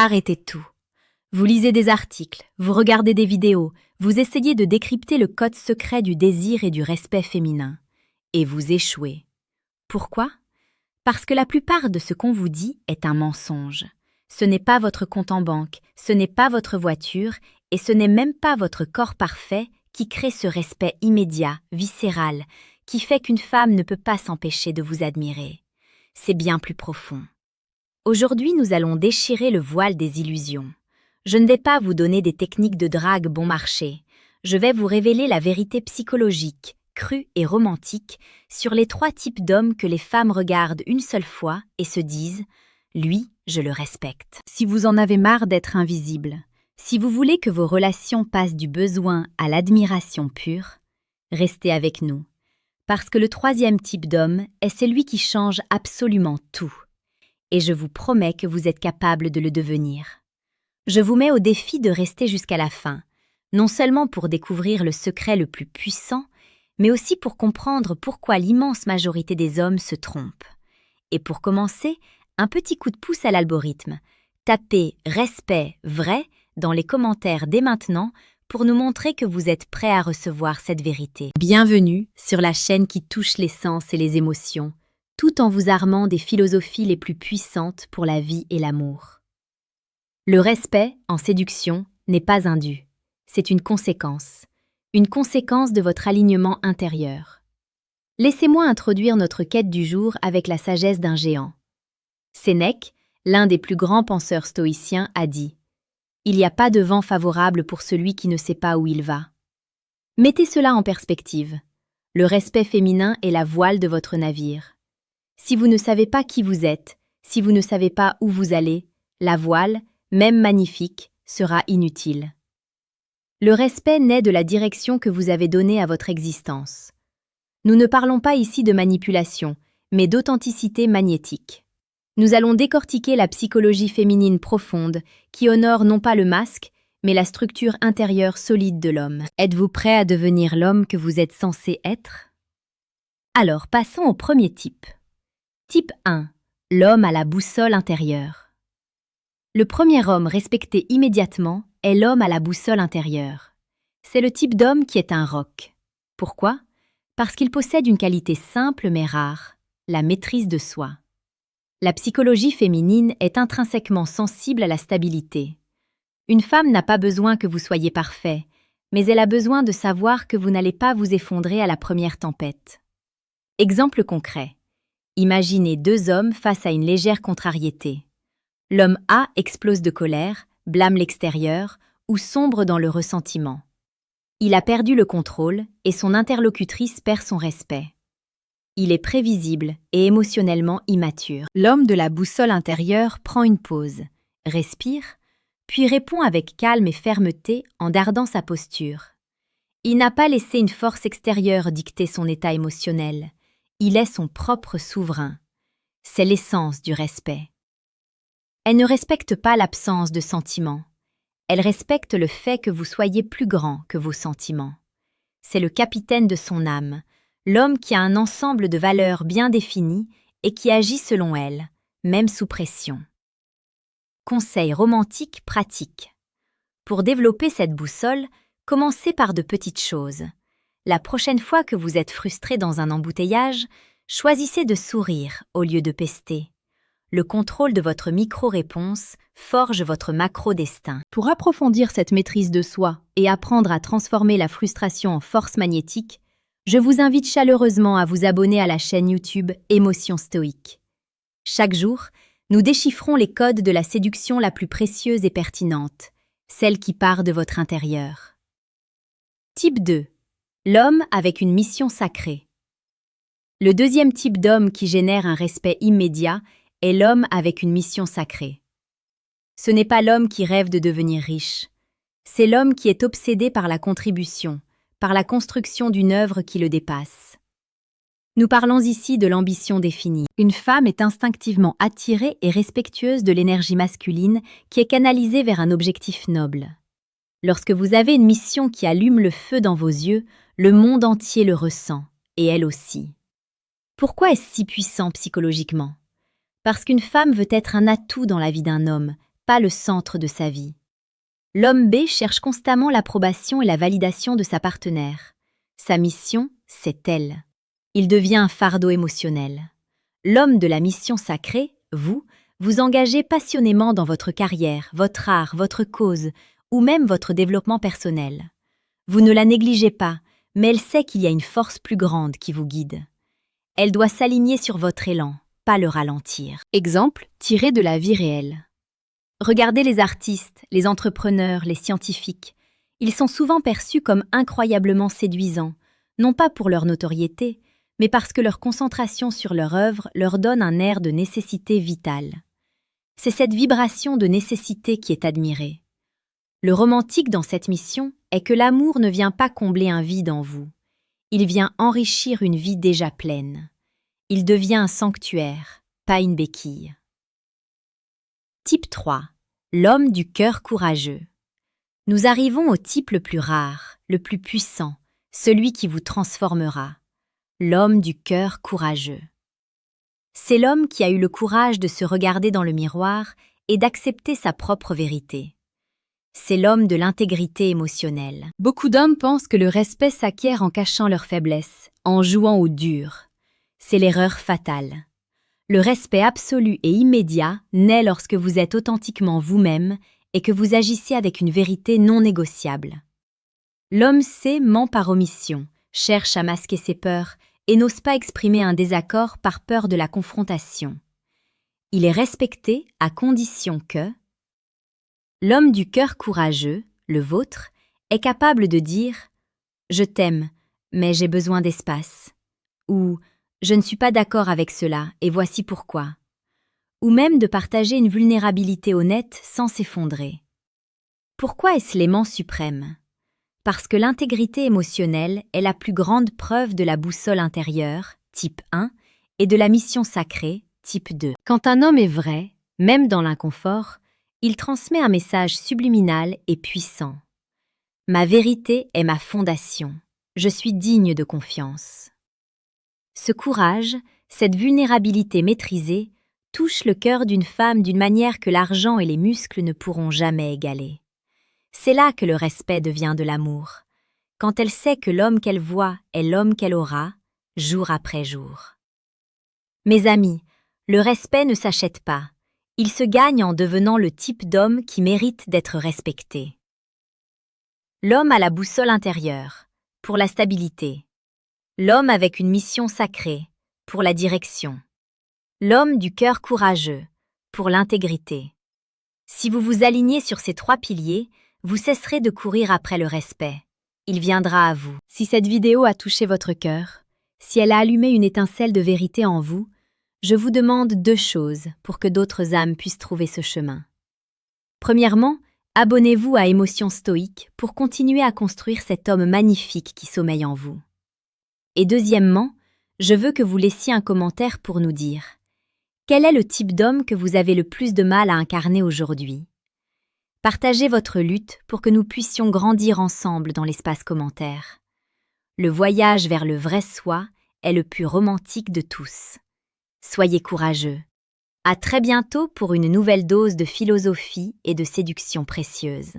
arrêtez tout. Vous lisez des articles, vous regardez des vidéos, vous essayez de décrypter le code secret du désir et du respect féminin. Et vous échouez. Pourquoi? Parce que la plupart de ce qu'on vous dit est un mensonge. Ce n'est pas votre compte en banque, ce n'est pas votre voiture, et ce n'est même pas votre corps parfait qui crée ce respect immédiat, viscéral, qui fait qu'une femme ne peut pas s'empêcher de vous admirer. C'est bien plus profond. Aujourd'hui, nous allons déchirer le voile des illusions. Je ne vais pas vous donner des techniques de drague bon marché. Je vais vous révéler la vérité psychologique, crue et romantique, sur les 3 types d'hommes que les femmes regardent une seule fois et se disent « Lui, je le respecte ». Si vous en avez marre d'être invisible, si vous voulez que vos relations passent du besoin à l'admiration pure, restez avec nous. Parce que le 3e type d'homme est celui qui change absolument tout. Et je vous promets que vous êtes capable de le devenir. Je vous mets au défi de rester jusqu'à la fin, non seulement pour découvrir le secret le plus puissant, mais aussi pour comprendre pourquoi l'immense majorité des hommes se trompent. Et pour commencer, un petit coup de pouce à l'algorithme. Tapez « Respect vrai » dans les commentaires dès maintenant pour nous montrer que vous êtes prêts à recevoir cette vérité. Bienvenue sur la chaîne qui touche les sens et les émotions, tout en vous armant des philosophies les plus puissantes pour la vie et l'amour. Le respect, en séduction, n'est pas un dû, c'est une conséquence de votre alignement intérieur. Laissez-moi introduire notre quête du jour avec la sagesse d'un géant. Sénèque, l'un des plus grands penseurs stoïciens, a dit « Il n'y a pas de vent favorable pour celui qui ne sait pas où il va ». Mettez cela en perspective. Le respect féminin est la voile de votre navire. Si vous ne savez pas qui vous êtes, si vous ne savez pas où vous allez, la voile, même magnifique, sera inutile. Le respect naît de la direction que vous avez donnée à votre existence. Nous ne parlons pas ici de manipulation, mais d'authenticité magnétique. Nous allons décortiquer la psychologie féminine profonde qui honore non pas le masque, mais la structure intérieure solide de l'homme. Êtes-vous prêt à devenir l'homme que vous êtes censé être? Alors, passons au premier type. Type 1. L'homme à la boussole intérieure. Le premier homme respecté immédiatement est l'homme à la boussole intérieure. C'est le type d'homme qui est un roc. Pourquoi? Parce qu'il possède une qualité simple mais rare, la maîtrise de soi. La psychologie féminine est intrinsèquement sensible à la stabilité. Une femme n'a pas besoin que vous soyez parfait, mais elle a besoin de savoir que vous n'allez pas vous effondrer à la première tempête. Exemple concret. Imaginez 2 hommes face à une légère contrariété. L'homme A explose de colère, blâme l'extérieur ou sombre dans le ressentiment. Il a perdu le contrôle et son interlocutrice perd son respect. Il est prévisible et émotionnellement immature. L'homme de la boussole intérieure prend une pause, respire, puis répond avec calme et fermeté en dardant sa posture. Il n'a pas laissé une force extérieure dicter son état émotionnel. Il est son propre souverain. C'est l'essence du respect. Elle ne respecte pas l'absence de sentiments. Elle respecte le fait que vous soyez plus grand que vos sentiments. C'est le capitaine de son âme, l'homme qui a un ensemble de valeurs bien définies et qui agit selon elles, même sous pression. Conseil romantique pratique. Pour développer cette boussole, commencez par de petites choses. La prochaine fois que vous êtes frustré dans un embouteillage, choisissez de sourire au lieu de pester. Le contrôle de votre micro-réponse forge votre macro-destin. Pour approfondir cette maîtrise de soi et apprendre à transformer la frustration en force magnétique, je vous invite chaleureusement à vous abonner à la chaîne YouTube Émotions Stoïques. Chaque jour, nous déchiffrons les codes de la séduction la plus précieuse et pertinente, celle qui part de votre intérieur. Type 2. L'homme avec une mission sacrée. Le 2e type d'homme qui génère un respect immédiat est l'homme avec une mission sacrée. Ce n'est pas l'homme qui rêve de devenir riche. C'est l'homme qui est obsédé par la contribution, par la construction d'une œuvre qui le dépasse. Nous parlons ici de l'ambition définie. Une femme est instinctivement attirée et respectueuse de l'énergie masculine qui est canalisée vers un objectif noble. Lorsque vous avez une mission qui allume le feu dans vos yeux, le monde entier le ressent, et elle aussi. Pourquoi est-ce si puissant psychologiquement? Parce qu'une femme veut être un atout dans la vie d'un homme, pas le centre de sa vie. L'homme B cherche constamment l'approbation et la validation de sa partenaire. Sa mission, c'est elle. Il devient un fardeau émotionnel. L'homme de la mission sacrée, vous engagez passionnément dans votre carrière, votre art, votre cause, ou même votre développement personnel. Vous ne la négligez pas, mais elle sait qu'il y a une force plus grande qui vous guide. Elle doit s'aligner sur votre élan, pas le ralentir. Exemple tiré de la vie réelle. Regardez les artistes, les entrepreneurs, les scientifiques. Ils sont souvent perçus comme incroyablement séduisants, non pas pour leur notoriété, mais parce que leur concentration sur leur œuvre leur donne un air de nécessité vitale. C'est cette vibration de nécessité qui est admirée. Le romantique dans cette mission est que l'amour ne vient pas combler un vide en vous. Il vient enrichir une vie déjà pleine. Il devient un sanctuaire, pas une béquille. Type 3. L'homme du cœur courageux. Nous arrivons au type le plus rare, le plus puissant, celui qui vous transformera. L'homme du cœur courageux. C'est l'homme qui a eu le courage de se regarder dans le miroir et d'accepter sa propre vérité. C'est l'homme de l'intégrité émotionnelle. Beaucoup d'hommes pensent que le respect s'acquiert en cachant leurs faiblesses, en jouant au dur. C'est l'erreur fatale. Le respect absolu et immédiat naît lorsque vous êtes authentiquement vous-même et que vous agissez avec une vérité non négociable. L'homme C ment par omission, cherche à masquer ses peurs et n'ose pas exprimer un désaccord par peur de la confrontation. Il est respecté à condition que l'homme du cœur courageux, le vôtre, est capable de dire « Je t'aime, mais j'ai besoin d'espace » ou « Je ne suis pas d'accord avec cela et voici pourquoi » ou même de partager une vulnérabilité honnête sans s'effondrer. Pourquoi est-ce l'aimant suprême ? Parce que l'intégrité émotionnelle est la plus grande preuve de la boussole intérieure, type 1, et de la mission sacrée, type 2. Quand un homme est vrai, même dans l'inconfort, il transmet un message subliminal et puissant. Ma vérité est ma fondation. Je suis digne de confiance. Ce courage, cette vulnérabilité maîtrisée, touche le cœur d'une femme d'une manière que l'argent et les muscles ne pourront jamais égaler. C'est là que le respect devient de l'amour, quand elle sait que l'homme qu'elle voit est l'homme qu'elle aura, jour après jour. Mes amis, le respect ne s'achète pas. Il se gagne en devenant le type d'homme qui mérite d'être respecté. L'homme à la boussole intérieure, pour la stabilité. L'homme avec une mission sacrée, pour la direction. L'homme du cœur courageux, pour l'intégrité. Si vous vous alignez sur ces 3 piliers, vous cesserez de courir après le respect. Il viendra à vous. Si cette vidéo a touché votre cœur, si elle a allumé une étincelle de vérité en vous, je vous demande 2 choses pour que d'autres âmes puissent trouver ce chemin. Premièrement, abonnez-vous à Émotions Stoïques pour continuer à construire cet homme magnifique qui sommeille en vous. Et deuxièmement, je veux que vous laissiez un commentaire pour nous dire quel est le type d'homme que vous avez le plus de mal à incarner aujourd'hui. Partagez votre lutte pour que nous puissions grandir ensemble dans l'espace commentaire. Le voyage vers le vrai soi est le plus romantique de tous. Soyez courageux. À très bientôt pour une nouvelle dose de philosophie et de séduction précieuse.